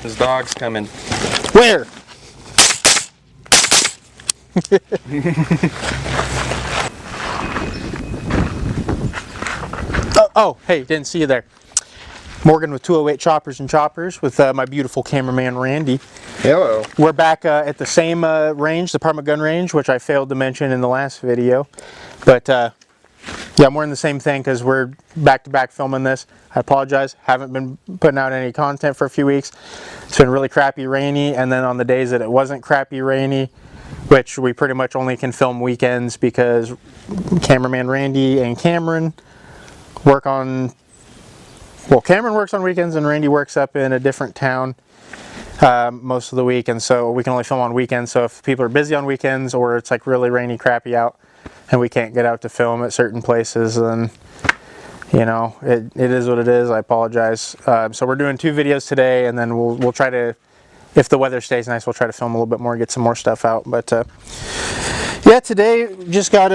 His dog's coming. Where? Oh, hey, didn't see you there. Morgan with 208 Choppers and Choppers with my beautiful cameraman Randy. Hello. We're back at the same range, the Parma gun range, which I failed to mention in the last video. But yeah, I'm wearing the same thing because we're back-to-back filming this. I apologize, haven't been putting out any content for a few weeks. It's been really crappy rainy, and then on the days that it wasn't crappy rainy, which we pretty much only can film weekends because cameraman Randy and Cameron work on, well, Cameron works on weekends and Randy works up in a different town most of the week, and so we can only film on weekends. So if people are busy on weekends or it's like really rainy, crappy out, and we can't get out to film at certain places, then you know, it is what it is. I apologize. So we're doing 2 videos today, and then we'll try to, if the weather stays nice, we'll try to film a little bit more, get some more stuff out. But yeah, today just got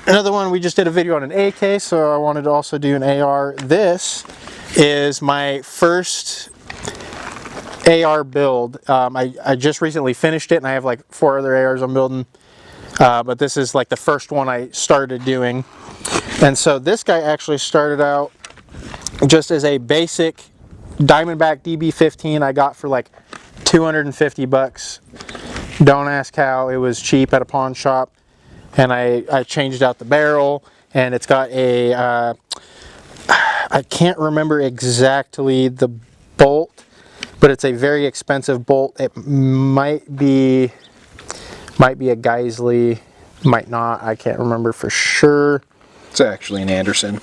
another one. We just did a video on an AK, so I wanted to also do an AR. This is my first AR build. I just recently finished it, and I have like 4 other ARs I'm building. But this is like the first one I started doing. And so this guy actually started out just as a basic Diamondback DB15 I got for like 250 bucks. Don't ask how, it was cheap at a pawn shop. And I changed out the barrel, and it's got a, I can't remember exactly the bolt, but it's a very expensive bolt. It might be a Geisley, might not, I can't remember for sure. It's actually an Anderson.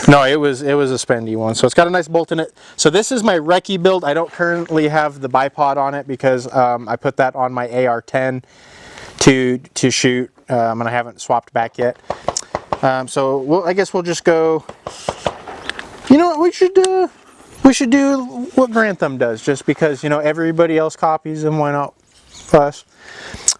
No, it was a spendy one. So it's got a nice bolt in it. So this is my Recce build. I don't currently have the bipod on it because I put that on my AR-10 to shoot, and I haven't swapped back yet. So I guess we'll just go. You know what, we should do what Grantham does, just because, you know, everybody else copies them. Why not us?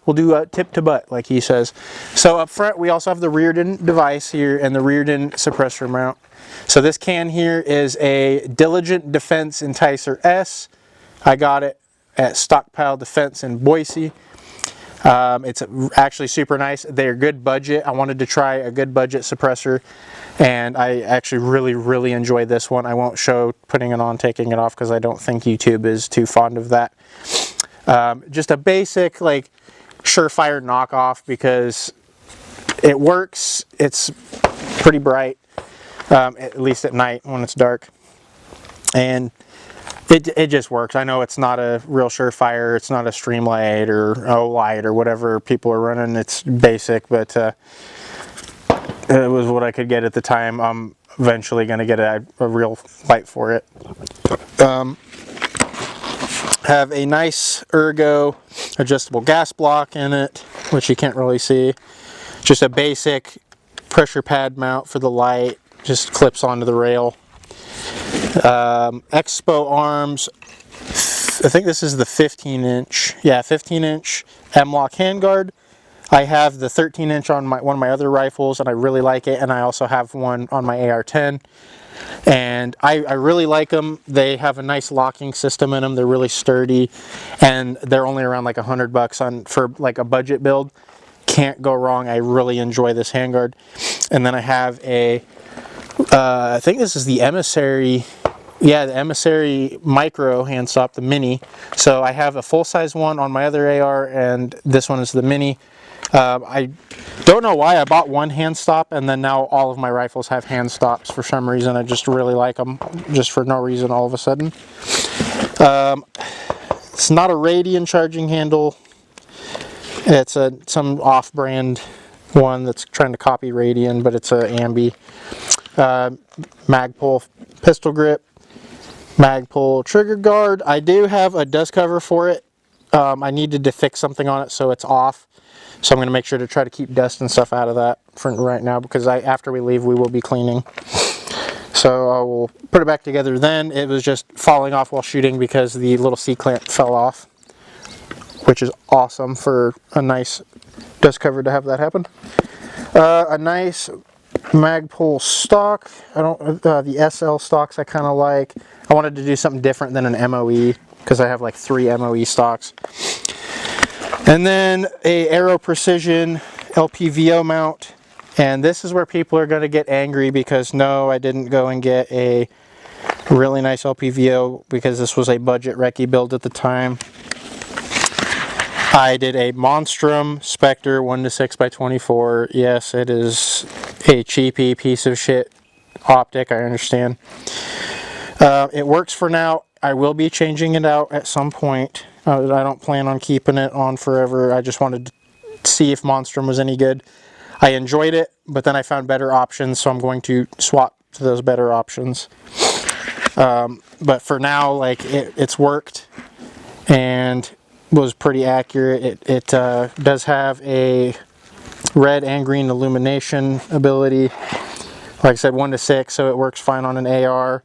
We'll do tip to butt, like he says. So up front, we also have the reared-in device here and the reared-in suppressor mount. So this can here is a Diligent Defense Enticer S. I got it at Stockpile Defense in Boise. It's actually super nice. They're good budget. I wanted to try a good budget suppressor, and I actually really enjoy this one. I won't show putting it on, taking it off, because I don't think YouTube is too fond of that. Just a basic, like, surefire knockoff, because it works. It's pretty bright, at least at night when it's dark, and it just works. I know it's not a real surefire. It's not a Streamlight or O-Light or whatever people are running. It's basic, but it was what I could get at the time. I'm eventually going to get a real light for it. Have a nice Ergo adjustable gas block in it, which you can't really see. Just a basic pressure pad mount for the light, just clips onto the rail. Expo arms, I think this is the 15-inch, yeah, 15-inch M-Lock handguard. I have the 13-inch on one of my other rifles, and I really like it, and I also have one on my AR-10. And I really like them. They have a nice locking system in them. They're really sturdy, and they're only around like $100 for like a budget build. Can't go wrong. I really enjoy this handguard. And then I have a, I think this is the Emissary, yeah, the Emissary Micro hand stop, the mini. So I have a full-size one on my other AR, and this one is the mini. I don't know why I bought one hand stop, and then now all of my rifles have hand stops for some reason. I just really like them, just for no reason all of a sudden. It's not a Radian charging handle. It's some off-brand one that's trying to copy Radian, but it's a Ambi. Magpul pistol grip, Magpul trigger guard. I do have a dust cover for it. I needed to fix something on it, so it's off. So I'm going to make sure to try to keep dust and stuff out of that for right now, because after we leave, we will be cleaning. So I will put it back together then. It was just falling off while shooting because the little C-clamp fell off, which is awesome for a nice dust cover to have that happen. A nice Magpul stock. I don't the SL stocks I kind of like. I wanted to do something different than an MOE because I have like 3 MOE stocks. And then a Aero Precision LPVO mount. And this is where people are going to get angry because no, I didn't go and get a really nice LPVO because this was a budget recce build at the time. I did a Monstrum Spectre 1:6x24. Yes, it is a cheapy piece of shit optic, I understand. It works for now. I will be changing it out at some point. I don't plan on keeping it on forever. I just wanted to see if Monstrum was any good. I enjoyed it, but then I found better options, so I'm going to swap to those better options. But for now, like it's worked and was pretty accurate. It does have a red and green illumination ability. Like I said, 1:6, so it works fine on an AR.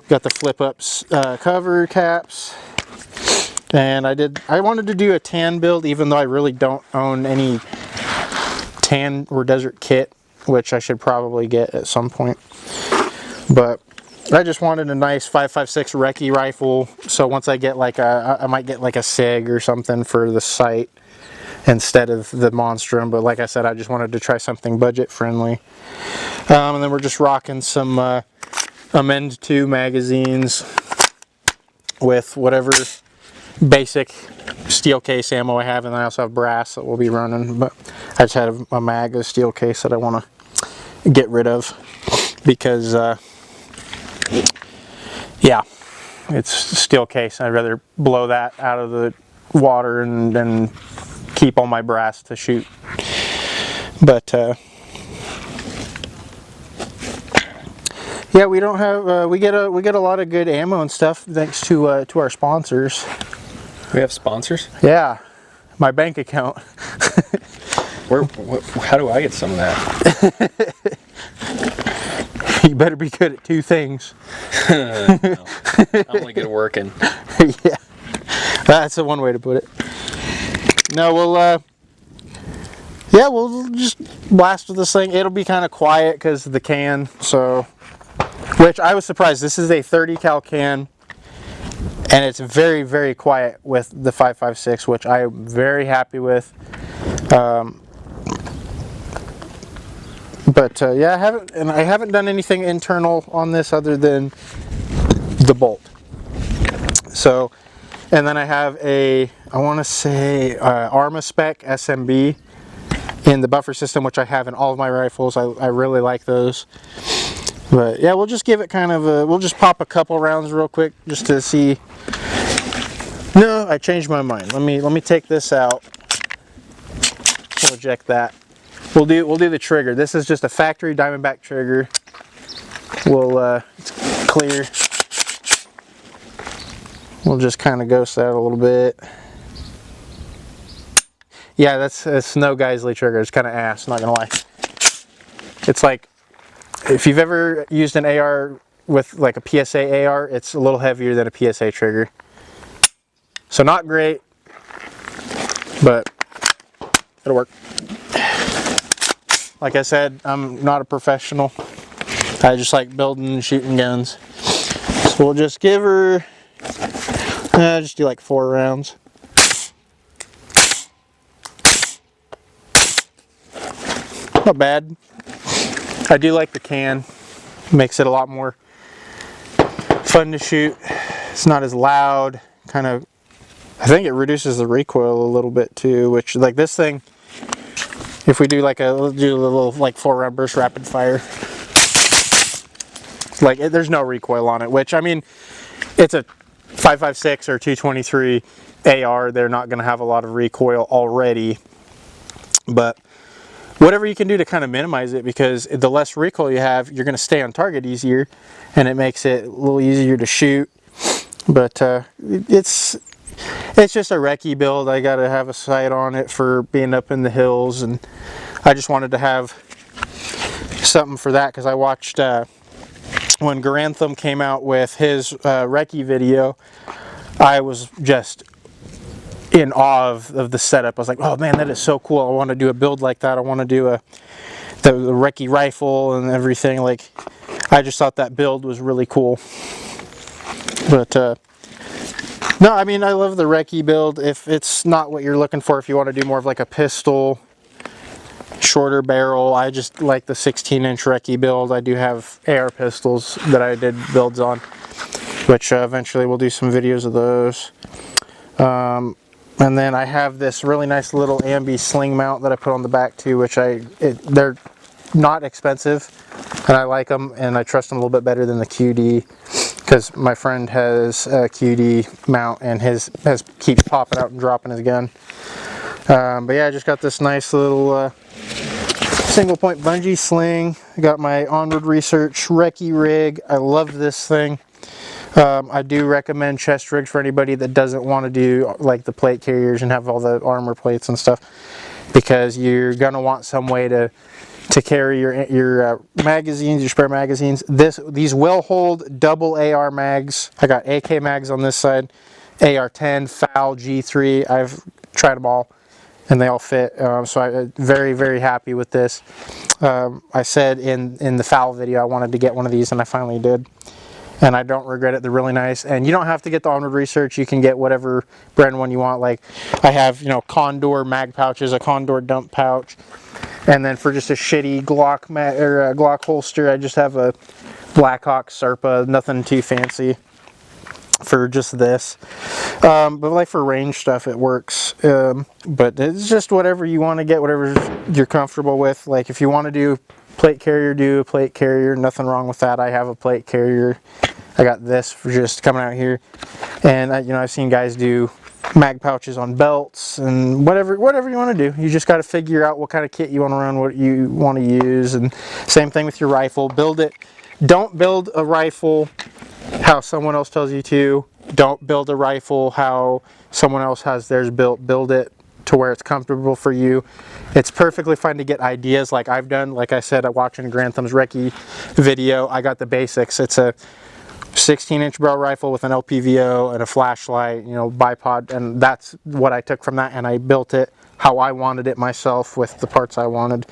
Got the flip-ups cover caps. And I wanted to do a tan build, even though I really don't own any tan or desert kit, which I should probably get at some point. But I just wanted a nice 5.56 recce rifle, so once I get like I might get like a SIG or something for the sight instead of the Monstrum. But like I said, I just wanted to try something budget friendly. And then we're just rocking some Amend 2 magazines with whatever basic steel case ammo I have, and I also have brass that we'll be running. But I just had a mag, a steel case that I want to get rid of because yeah, it's a steel case. I'd rather blow that out of the water and keep all my brass to shoot. But yeah, we don't have we get a lot of good ammo and stuff thanks to our sponsors. We have sponsors? Yeah, my bank account. How do I get some of that? You better be good at 2 things. No, I'm only good at working. Yeah, that's the one way to put it. No, yeah, we'll just blast with this thing. It'll be kind of quiet because of the can, so, which I was surprised. This is a 30 cal can, and it's very, very quiet with the 5.56, which I am very happy with. But yeah, I haven't done anything internal on this other than the bolt. So, and then I have I want to say Armaspec SMB in the buffer system, which I have in all of my rifles. I really like those. But yeah, we'll just give it kind of we'll just pop a couple rounds real quick just to see. No, I changed my mind. Let me take this out. We'll eject that. We'll do the trigger. This is just a factory Diamondback trigger. It's clear. We'll just kind of ghost that a little bit. Yeah, that's a Snow Geisley trigger. It's kind of ass, not gonna lie. It's like, if you've ever used an AR with like a PSA AR, it's a little heavier than a PSA trigger. So not great, but it'll work. Like I said, I'm not a professional. I just like building and shooting guns. So we'll just give her, just do like 4 rounds. Not bad. I do like the can. Makes it a lot more fun to shoot. It's not as loud. Kind of, I think it reduces the recoil a little bit too, which like this thing, if we do like let's do a little like 4-round burst rapid fire, like there's no recoil on it, which I mean, it's a 5.56 or 223 AR. They're not going to have a lot of recoil already, but whatever you can do to kind of minimize it, because the less recoil you have, you're going to stay on target easier, and it makes it a little easier to shoot. But it's just a recce build. I got to have a sight on it for being up in the hills, and I just wanted to have something for that because I watched when Garand came out with his recce video. I was just in awe of the setup. I was like, oh man, that is so cool. I want to do a build like that. I want to do the Recce rifle and everything. Like, I just thought that build was really cool. But no, I mean, I love the Recce build. If it's not what you're looking for, if you want to do more of like a pistol, shorter barrel, I just like the 16-inch Recce build. I do have AR pistols that I did builds on, which eventually we'll do some videos of those. And then I have this really nice little ambi sling mount that I put on the back too, which they're not expensive, and I like them, and I trust them a little bit better than the QD, because my friend has a QD mount and his keeps popping out and dropping his gun. But yeah, I just got this nice little single point bungee sling. I got my Onward Research Recce rig. I love this thing. I do recommend chest rigs for anybody that doesn't want to do like the plate carriers and have all the armor plates and stuff, because you're gonna want some way to carry your magazines, your spare magazines. These will hold double AR mags. I got AK mags on this side, AR-10, FAL, G3. I've tried them all, and they all fit. So I'm very, very happy with this. I said in the FAL video I wanted to get one of these, and I finally did. And I don't regret it. They're really nice. And you don't have to get the Onward Research. You can get whatever brand one you want. Like, I have, you know, Condor mag pouches, a Condor dump pouch. And then for just a shitty Glock holster, I just have a Blackhawk Serpa. Nothing too fancy for just this. But like for range stuff, it works. But it's just whatever you want to get, whatever you're comfortable with. Like, if you want to do plate carrier, do a plate carrier. Nothing wrong with that. I have a plate carrier. I got this for just coming out here. And you know, I've seen guys do mag pouches on belts and whatever you want to do. You just got to figure out what kind of kit you want to run, what you want to use. And same thing with your rifle. Build it. Don't build a rifle how someone else tells you to. Don't build a rifle how someone else has theirs built. Build it to where it's comfortable for you. It's perfectly fine to get ideas like I've done. Like I said, watching Grantham Recce video, I got the basics. It's a 16-inch barrel rifle with an LPVO and a flashlight, you know, bipod, and that's what I took from that, and I built it how I wanted it myself with the parts I wanted.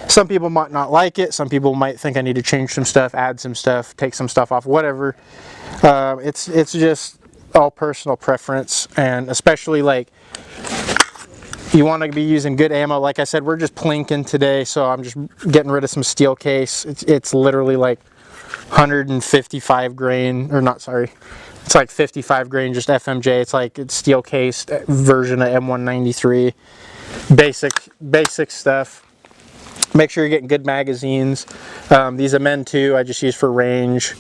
Some people might not like it. Some people might think I need to change some stuff, add some stuff, take some stuff off, whatever. It's just all personal preference, and especially like you want to be using good ammo. Like I said, we're just plinking today, so I'm just getting rid of some steel case. It's literally like 155 grain, or not, sorry, it's like 55 grain, just FMJ. It's like it's steel cased version of M193. Basic stuff. Make sure you're getting good magazines. These Amend 2 I just use for range.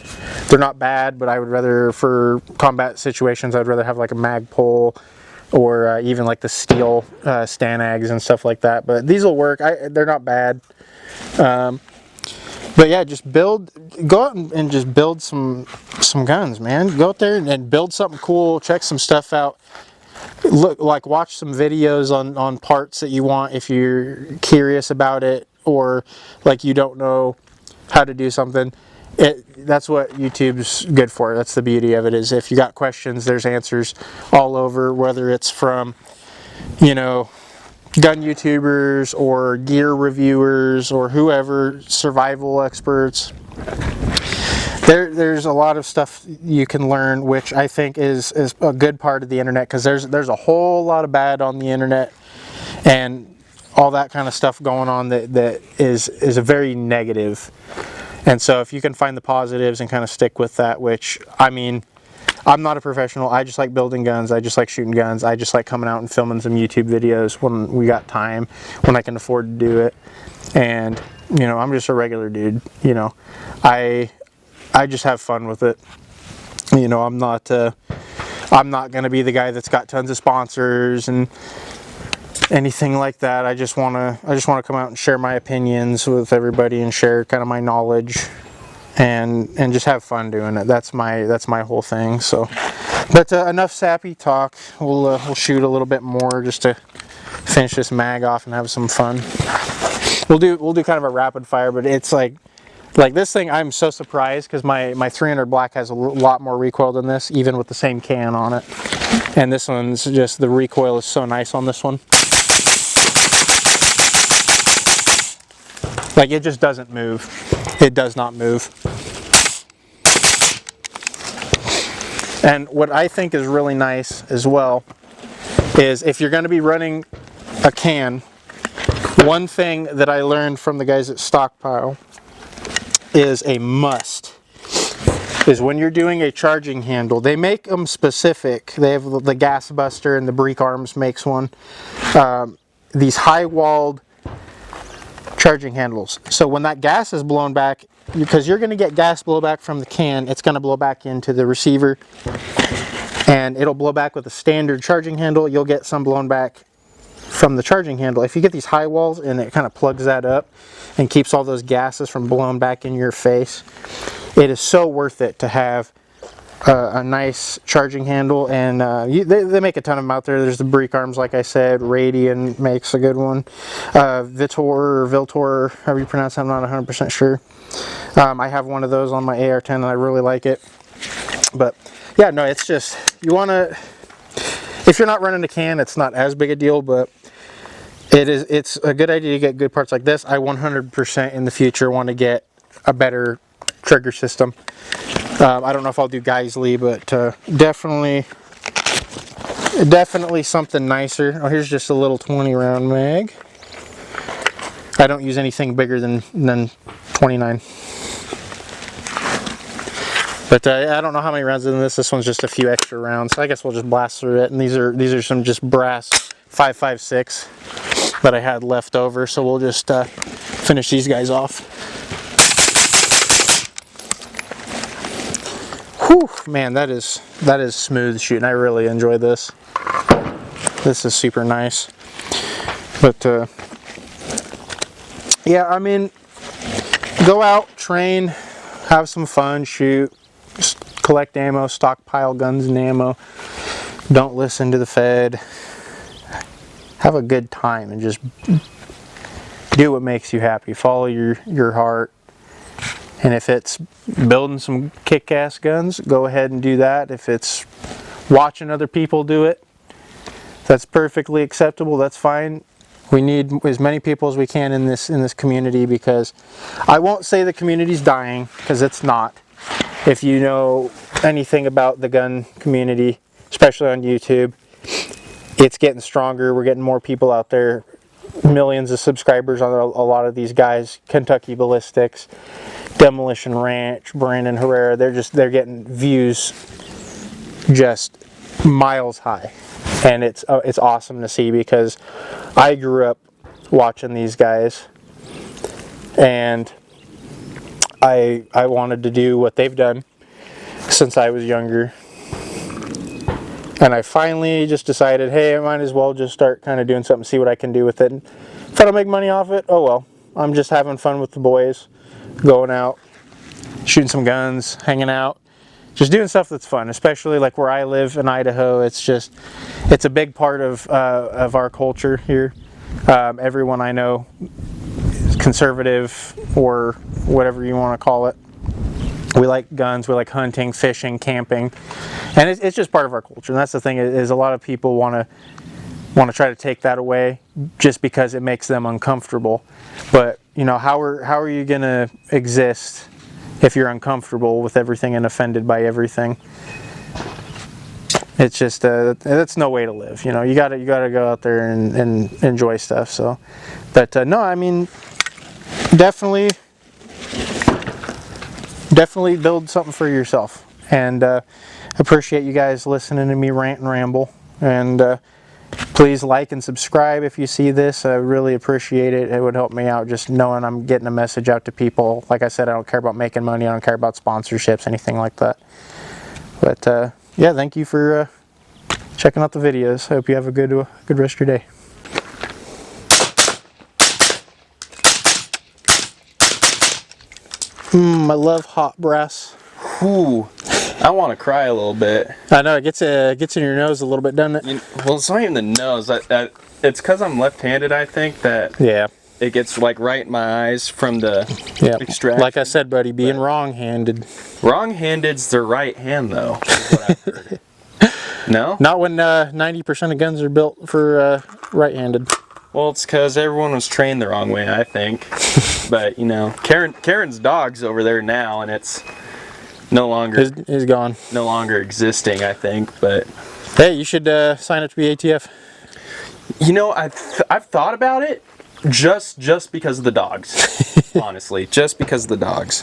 They're not bad, but I would rather, for combat situations, I'd rather have like a mag pull, or even like the steel Stanags and stuff like that. But these will work. They're not bad. But yeah, just go out and just build some guns, man. Go out there and build something cool. Check some stuff out. Watch some videos on parts that you want if you're curious about it, or like you don't know how to do something. That's what YouTube's good for. That's the beauty of it, is if you got questions, there's answers all over, whether it's from, you know, gun YouTubers or gear reviewers or whoever, survival experts. There's a lot of stuff you can learn, which I think is a good part of the internet, because there's a whole lot of bad on the internet and all that kind of stuff going on that is a very negative. And so if you can find the positives and kind of stick with that, which, I mean, I'm not a professional. I just like building guns. I just like shooting guns. I just like coming out and filming some YouTube videos when we got time, when I can afford to do it. And, you know, I'm just a regular dude. You know, I just have fun with it. You know, I'm not going to be the guy that's got tons of sponsors and anything like that. I just want to come out and share my opinions with everybody and share kind of my knowledge. And just have fun doing it. That's my whole thing. So, but enough sappy talk. We'll shoot a little bit more just to finish this mag off and have some fun. We'll do kind of a rapid fire, but it's like this thing. I'm so surprised because my 300 Black has a lot more recoil than this, even with the same can on it. And this one's just, the recoil is so nice on this one. Like, it just doesn't move. It does not move. And what I think is really nice as well is if you're going to be running a can, one thing that I learned from the guys at Stockpile is a must is when you're doing a charging handle. They make them specific. They have the Gas Buster and the Breek Arms makes one. These high-walled charging handles. So when that gas is blown back, because you're going to get gas blowback from the can, it's going to blow back into the receiver, and it'll blow back with a standard charging handle. You'll get some blown back from the charging handle. If you get these high walls and it kind of plugs that up and keeps all those gases from blowing back in your face, it is so worth it to have a nice charging handle. And they make a ton of them out there. There's the Breek Arms, like I said. Radian makes a good one. Viltor, however you pronounce it, I'm not 100% sure. I have one of those on my AR-10 and I really like it. But yeah, no, it's just, you want to, if you're not running a can, it's not as big a deal, but it's a good idea to get good parts like this. I 100% in the future want to get a better trigger system. I don't know if I'll do Geisley, but definitely something nicer. Oh, here's just a little 20 round mag. I don't use anything bigger than 29. But I don't know how many rounds in this. This one's just a few extra rounds. So I guess we'll just blast through it. And these are some just brass 5.56 that I had left over. So we'll just finish these guys off. Whew, man, that is smooth shooting. I really enjoy this. This is super nice. But yeah, I mean, go out, train, have some fun, shoot, collect ammo, stockpile guns and ammo. Don't listen to the Fed. Have a good time and just do what makes you happy. Follow your heart. And if it's building some kick-ass guns, go ahead and do that. If it's watching other people do it, that's perfectly acceptable. That's fine. We need as many people as we can in this community, because I won't say the community's dying, because it's not. If you know anything about the gun community, especially on YouTube, it's getting stronger. We're getting more people out there. Millions of subscribers on a lot of these guys. Kentucky Ballistics, Demolition Ranch, Brandon Herrera, they're getting views just miles high, and it's awesome to see, because I grew up watching these guys and I wanted to do what they've done since I was younger, and I finally just decided, hey, I might as well just start kind of doing something, see what I can do with it. And if I don't make money off it, oh well. I'm just having fun with the boys, going out, shooting some guns, hanging out, just doing stuff that's fun. Especially like where I live in Idaho, it's a big part of our culture here. Everyone I know is conservative, or whatever you want to call it. We like guns, we like hunting, fishing, camping, and it's just part of our culture. And that's the thing, is a lot of people want to try to take that away just because it makes them uncomfortable. But you know, how are you gonna exist if you're uncomfortable with everything and offended by everything? It's just that's no way to live. You know, you gotta go out there and enjoy stuff. So, but no, I mean, definitely build something for yourself. And appreciate you guys listening to me rant and ramble. And please like and subscribe if you see this. I really appreciate it. It would help me out just knowing I'm getting a message out to people. Like I said, I don't care about making money. I don't care about sponsorships, anything like that. But yeah, thank you for checking out the videos. I hope you have a good rest of your day. I love hot brass. Ooh, I want to cry a little bit. I know, it gets in your nose a little bit, doesn't it? Well, it's not even the nose. It's because I'm left-handed, I think, that Yeah. it gets like right in my eyes from the extraction. Like I said, buddy, being wrong-handed. Wrong-handed's their right hand, though, is what I've heard. No? Not when 90% of guns are built for right-handed. Well, it's because everyone was trained the wrong way, I think. But you know, Karen's dog's over there now, and it's no longer He's gone. no longer existing, I think. But Hey, you should sign up to be ATF. you know, I've thought about it just because of the dogs. Honestly, just because of the dogs.